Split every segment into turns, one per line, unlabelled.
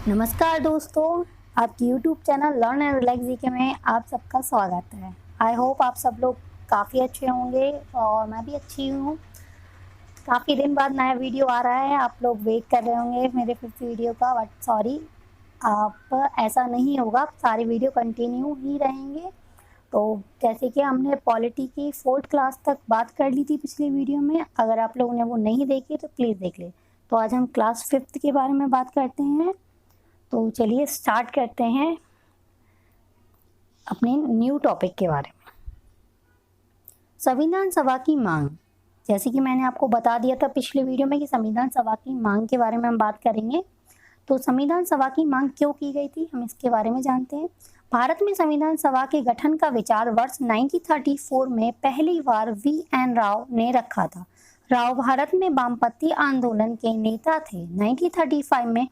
नमस्कार दोस्तों, आपकी YouTube channel learn and relax GK में आप सबका स्वागत है। आई होप आप सब लोग काफ़ी अच्छे होंगे और मैं भी अच्छी हूँ। काफ़ी दिन बाद नया वीडियो आ रहा है, आप लोग वेट कर रहे होंगे मेरे फिफ्थ वीडियो का, बट सॉरी आप ऐसा नहीं होगा, सारी वीडियो कंटिन्यू ही रहेंगे। तो जैसे कि हमने पॉलिटी की 4th क्लास तक बात कर ली थी पिछली वीडियो में, अगर आप लोगों ने वो नहीं देखी तो प्लीज़ देख लें। तो आज हम क्लास 5th के बारे में बात करते हैं। तो चलिए स्टार्ट करते हैं अपने न्यू टॉपिक के बारे में। संविधान सभा की मांग, जैसे कि मैंने आपको बता दिया था पिछले वीडियो में कि संविधान सभा की मांग के बारे में हम बात करेंगे। तो संविधान सभा की मांग क्यों की गई थी, हम इसके बारे में जानते हैं। भारत में संविधान सभा के गठन का विचार वर्ष 1934 में पहली बार VN राव ने रखा था। राव भारत में वामपंथी आंदोलन के नेता थे। 1935 में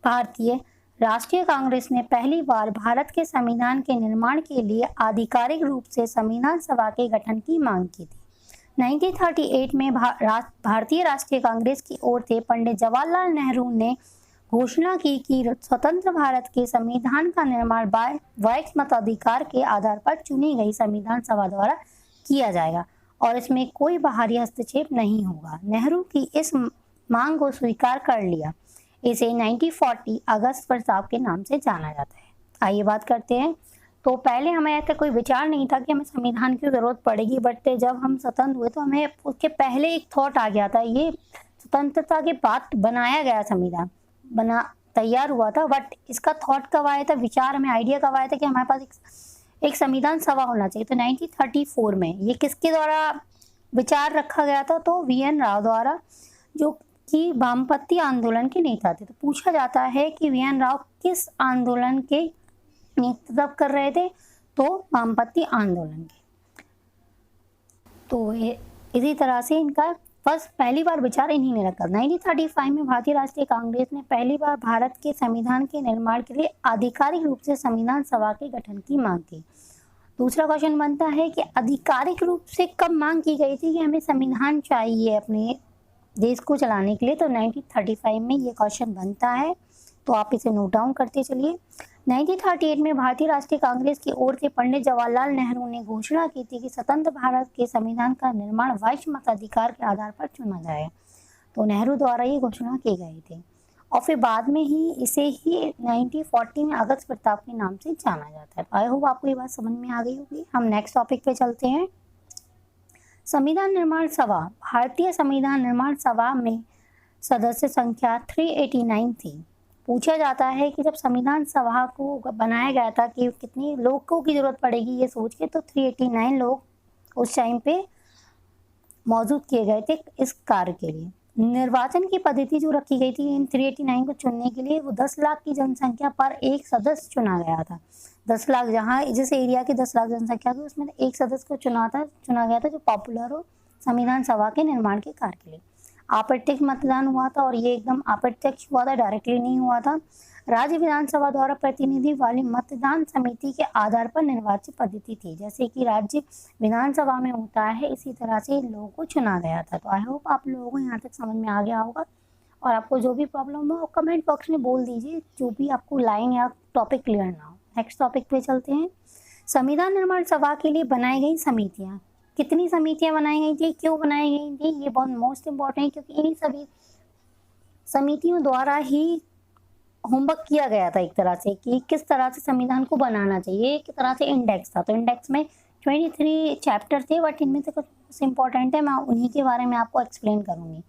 भारतीय राष्ट्रीय कांग्रेस ने पहली बार भारत के संविधान के निर्माण के लिए आधिकारिक रूप से संविधान सभा के गठन की मांग की थी। 1938 में भारतीय राष्ट्रीय कांग्रेस की ओर से पंडित जवाहरलाल नेहरू ने घोषणा की कि स्वतंत्र भारत के संविधान का निर्माण वाइस मताधिकार के आधार पर चुनी गई संविधान सभा द्वारा किया जाएगा और इसमें कोई बाहरी हस्तक्षेप नहीं होगा। नेहरू की इस मांग को स्वीकार कर लिया। इसे 1940 अगस्त प्रस्ताव के नाम से जाना जाता है। आइए बात करते हैं। तो पहले हमें ऐसा कोई विचार नहीं था कि हमें संविधान की ज़रूरत पड़ेगी, बट जब हम स्वतंत्र हुए तो हमें उसके पहले एक थॉट आ गया था। ये स्वतंत्रता के बाद बनाया गया संविधान तैयार हुआ था, बट इसका थॉट कब आया था, विचार हमें आइडिया कब आया था कि हमारे पास एक संविधान सभा होना चाहिए। तो 1934 में ये किसके द्वारा विचार रखा गया था, तो VN राव द्वारा, जो कि वामपंथी आंदोलन के नेता थे। तो पूछा जाता है कि VN राव किस आंदोलन के नेतृत्व कर रहे थे, तो वामपंथी आंदोलन के। तो इसी तरह से इनका पहली बार विचार इन्हीं ने रखा। 1935 में भारतीय राष्ट्रीय कांग्रेस ने पहली बार भारत के संविधान के निर्माण के लिए आधिकारिक रूप से संविधान सभा के गठन की मांग की। दूसरा क्वेश्चन बनता है कि आधिकारिक रूप से कब मांग की गई थी कि हमें संविधान चाहिए अपने देश को चलाने के लिए, तो 1935 में ये क्वेश्चन बनता है। तो आप इसे नोट डाउन करते चलिए। 1938 में भारतीय राष्ट्रीय कांग्रेस की ओर से पंडित जवाहरलाल नेहरू ने घोषणा की थी कि स्वतंत्र भारत के संविधान का निर्माण वाइस मताधिकार के आधार पर चुना जाए। तो नेहरू द्वारा ये घोषणा की गई थी और फिर बाद में ही इसे ही 1940 में अगस्त प्रस्ताव के नाम से जाना जाता है। आई होप आपको ये बात समझ में आ गई होगी। हम नेक्स्ट टॉपिक पे चलते हैं। संविधान निर्माण सभा। भारतीय संविधान निर्माण सभा में सदस्य संख्या 389 थी। पूछा जाता है कि जब संविधान सभा को बनाया गया था कि कितने लोगों की जरूरत पड़ेगी ये सोच के, तो 389 लोग उस टाइम पे मौजूद किए गए थे इस कार्य के लिए। निर्वाचन की पद्धति जो रखी गई थी इन 389 को चुनने के लिए, वो 10 लाख की जनसंख्या पर एक सदस्य चुना गया था। 10 लाख, जहाँ जिस एरिया की 10 लाख जनसंख्या थी उसमें एक सदस्य को चुना गया था जो पॉपुलर हो संविधान सभा के निर्माण के कार्य के लिए। अप्रत्यक्ष मतदान हुआ था और ये एकदम अप्रत्यक्ष हुआ था, डायरेक्टली नहीं हुआ था। राज्य विधानसभा द्वारा प्रतिनिधि वाली मतदान समिति के आधार पर निर्वाचित पद्धति थी। जैसे कि राज्य विधानसभा में होता है, इसी तरह से इन लोगों को चुना गया था। तो आई होप आप लोगों को यहाँ तक समझ में आ गया होगा और आपको जो भी प्रॉब्लम हो कमेंट बॉक्स में बोल दीजिए, जो भी आपको लाइन या टॉपिक क्लियर ना हो। नेक्स्ट टॉपिक पे चलते हैं। संविधान निर्माण सभा के लिए बनाई गई समितियाँ। कितनी समितियाँ बनाई गई थी, क्यों बनाई गई थी, ये बहुत मोस्ट इम्पॉर्टेंट है, क्योंकि इन्हीं सभी समितियों द्वारा ही होमवर्क किया गया था एक तरह से कि किस तरह से संविधान को बनाना चाहिए। एक तरह से इंडेक्स था। तो इंडेक्स में 23 चैप्टर थे, बट इनमें से कुछ इम्पोर्टेंट है, मैं उन्हीं के बारे में आपको एक्सप्लेन करूँगी।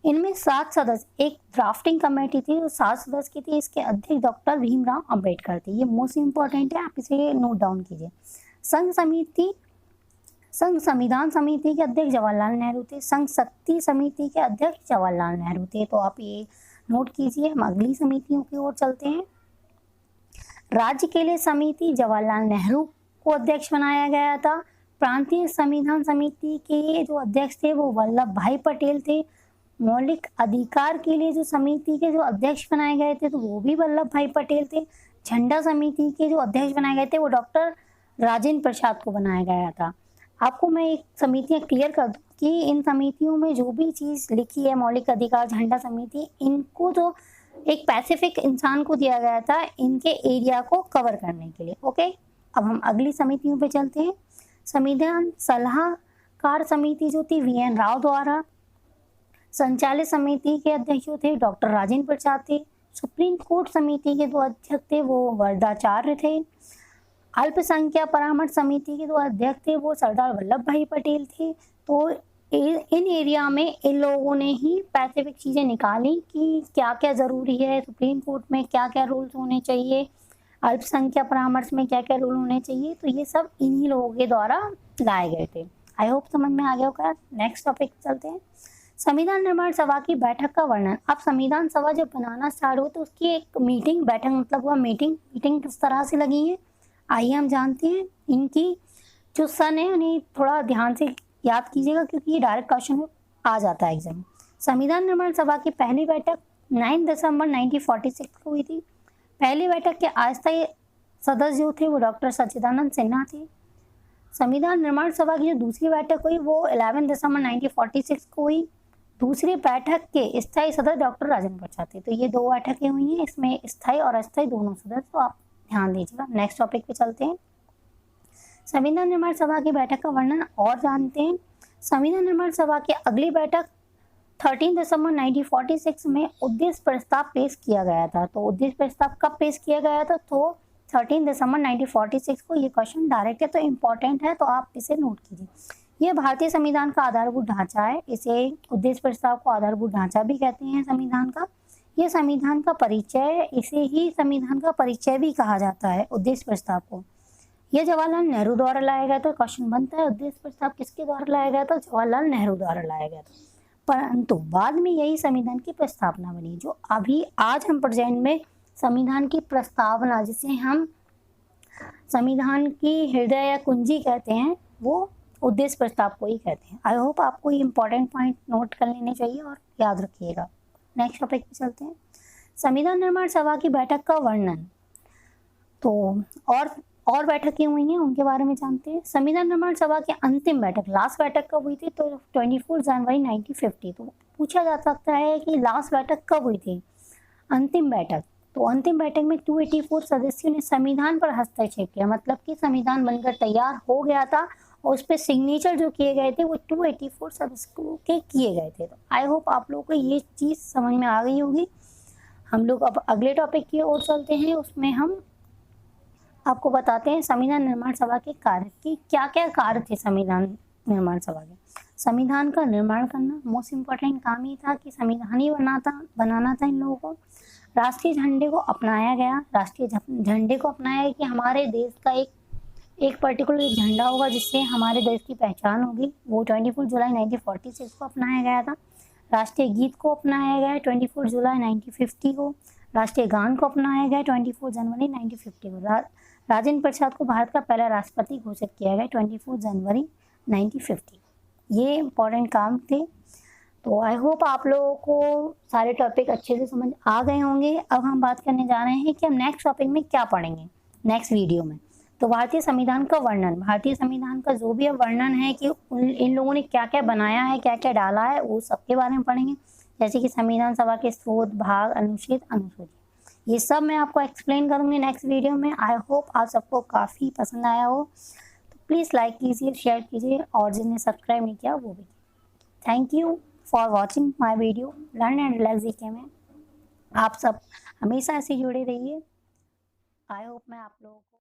इनमें 7 सदस्य, एक ड्राफ्टिंग कमेटी थी जो 7 सदस्य की थी। इसके अध्यक्ष डॉक्टर भीमराव अंबेडकर थे। ये मोस्ट इम्पॉर्टेंट है, आप इसे नोट डाउन कीजिए। संघ संविधान समिति के अध्यक्ष जवाहरलाल नेहरू थे। संघ शक्ति समिति के अध्यक्ष जवाहरलाल नेहरू थे। तो आप ये नोट कीजिए। हम अगली समितियों की ओर चलते हैं। राज्य के लिए समिति जवाहरलाल नेहरू को अध्यक्ष बनाया गया था। प्रांतीय संविधान समिति के जो अध्यक्ष थे वो वल्लभ भाई पटेल थे। मौलिक अधिकार के लिए जो समिति के जो अध्यक्ष बनाए गए थे तो वो भी वल्लभ भाई पटेल थे। झंडा समिति के जो अध्यक्ष बनाए गए थे वो डॉक्टर राजेंद्र प्रसाद को बनाया गया था। आपको मैं एक समितियाँ क्लियर कर दूँ कि इन समितियों में जो भी चीज़ लिखी है, मौलिक अधिकार, झंडा समिति, इनको जो एक पैसिफिक इंसान को दिया गया था इनके एरिया को कवर करने के लिए। ओके, अब हम अगली समितियों पे चलते हैं। संविधान सलाहकार समिति जो थी वी एन राव द्वारा, संचालित समिति के अध्यक्ष जो थे डॉक्टर राजेंद्र प्रसाद थे, सुप्रीम कोर्ट समिति के दो अध्यक्ष थे वो वरदाचार्य थे, अल्पसंख्यक परामर्श समिति के दो अध्यक्ष थे वो सरदार वल्लभ भाई पटेल थे। तो इन एरिया में इन लोगों ने ही पैसिफिक चीज़ें निकाली कि क्या क्या ज़रूरी है, सुप्रीम कोर्ट में क्या क्या रूल्स होने चाहिए, अल्पसंख्यक परामर्श में क्या क्या रूल होने चाहिए, तो ये सब इन्हीं लोगों के द्वारा लाए गए थे। आई होप समझ में आ गया होगा। नेक्स्ट टॉपिक चलते हैं, संविधान निर्माण सभा की बैठक का वर्णन। अब संविधान सभा जब बनाना स्टार्ट हो तो उसकी एक मीटिंग, बैठक मतलब हुआ मीटिंग किस तरह से लगी है आइए हम जानते हैं। इनकी जो सन है उन्हें थोड़ा ध्यान से याद कीजिएगा क्योंकि ये डायरेक्ट क्वेश्चन आ जाता है एग्जाम में। संविधान निर्माण सभा की पहली बैठक 9 दिसंबर 1946 को हुई थी। पहली बैठक के अस्थायी सदस्य जो थे वो डॉक्टर सच्चिदानंद सिन्हा थे। संविधान निर्माण सभा की जो दूसरी बैठक हुई वो 11 दिसंबर 1946 को हुई। दूसरी बैठक के स्थायी सदस्य डॉक्टर राजेंद्र प्रसाद थे। तो ये दो बैठकें हुई हैं, इसमें स्थायी और अस्थायी दोनों सदस्य, तो आप ध्यान दीजिएगा। नेक्स्ट टॉपिक पे चलते हैं, संविधान निर्माण सभा की बैठक का वर्णन और जानते हैं। संविधान निर्माण सभा की अगली बैठक 13 दिसंबर 1946 में उद्देश्य प्रस्ताव पेश किया गया था। तो उद्देश्य प्रस्ताव कब पेश किया गया था? तो 13 दिसंबर 1946 को। ये क्वेश्चन डायरेक्ट है तो इम्पॉर्टेंट है, तो आप इसे नोट कीजिए। यह भारतीय संविधान का आधारभूत ढांचा है। इसे उद्देश्य प्रस्ताव को आधारभूत ढांचा भी कहते हैं संविधान का। यह संविधान का परिचय है, इसे ही संविधान का परिचय भी कहा जाता है उद्देश्य प्रस्ताव को। यह जवाहरलाल नेहरू द्वारा लाया गया था। क्वेश्चन बनता है उद्देश्य प्रस्ताव किसके द्वारा लाया गया था? जवाहरलाल नेहरू द्वारा लाया गया था। परंतु बाद में यही संविधान की प्रस्तावना बनी। जो अभी आज हम प्रेजेंट में संविधान की प्रस्तावना, जिसे हम संविधान की हृदय या कुंजी कहते हैं, वो उद्देश्य प्रस्ताव को ही कहते हैं। आई होप आपको ये इंपॉर्टेंट पॉइंट नोट कर लेने चाहिए और याद रखिएगा। नेक्स्ट टॉपिक पे चलते हैं, संविधान निर्माण सभा की बैठक का वर्णन। तो और बैठकें हुई हैं उनके बारे में जानते हैं। संविधान निर्माण सभा की अंतिम बैठक, लास्ट बैठक कब हुई थी? तो 24 जनवरी 1950। तो पूछा जा सकता है कि लास्ट बैठक कब हुई थी? अंतिम बैठक। तो अंतिम बैठक में 284 सदस्यों ने संविधान पर हस्तक्षेप किया, मतलब कि संविधान बनकर तैयार हो गया था और उस पर सिग्नेचर जो किए गए थे वो 284 सदस्यों के किए गए थे। तो आई होप आप लोगों को ये चीज़ समझ में आ गई होगी। हम लोग अब अगले टॉपिक की ओर चलते हैं। उसमें हम आपको बताते हैं संविधान निर्माण सभा के कार्य की क्या क्या कार्य थे। संविधान निर्माण सभा के संविधान का निर्माण करना, मोस्ट इम्पोर्टेंट काम ही था कि संविधान ही बनाना था इन लोगों को। राष्ट्रीय झंडे को अपनाया गया, राष्ट्रीय झंडे को अपनाया कि हमारे देश का एक पर्टिकुलर एक झंडा होगा जिससे हमारे देश की पहचान होगी। वो 24 जुलाई 1946 को अपनाया गया था। राष्ट्रीय गीत को अपनाया गया 24 जुलाई 1950 को। राष्ट्रीय गान को अपनाया गया 24 जनवरी 1950 को। राजेंद्र प्रसाद को भारत का पहला राष्ट्रपति घोषित किया गया 24 जनवरी 1950। ये इंपॉर्टेंट काम थे। तो आई होप आप लोगों को सारे टॉपिक अच्छे से समझ आ गए होंगे। अब हम बात करने जा रहे हैं कि हम नेक्स्ट टॉपिक में क्या पढ़ेंगे नेक्स्ट वीडियो में। तो भारतीय संविधान का वर्णन, भारतीय संविधान का जो भी अब वर्णन है कि इन लोगों ने क्या क्या बनाया है, क्या क्या डाला है, वो सबके बारे में पढ़ेंगे। जैसे कि संविधान सभा के स्रोत, भाग, अनुच्छेद, अनुसूची, ये सब मैं आपको एक्सप्लेन करूंगी नेक्स्ट वीडियो में। आई होप आप सबको काफ़ी पसंद आया हो। तो प्लीज़ लाइक कीजिए, शेयर कीजिए और जिन्हें सब्सक्राइब नहीं किया वो भी। Thank you for watching my video learn and relax GK में। आप सब हमेशा ऐसे जुड़े रहिए। आई होप मैं आप लोगों को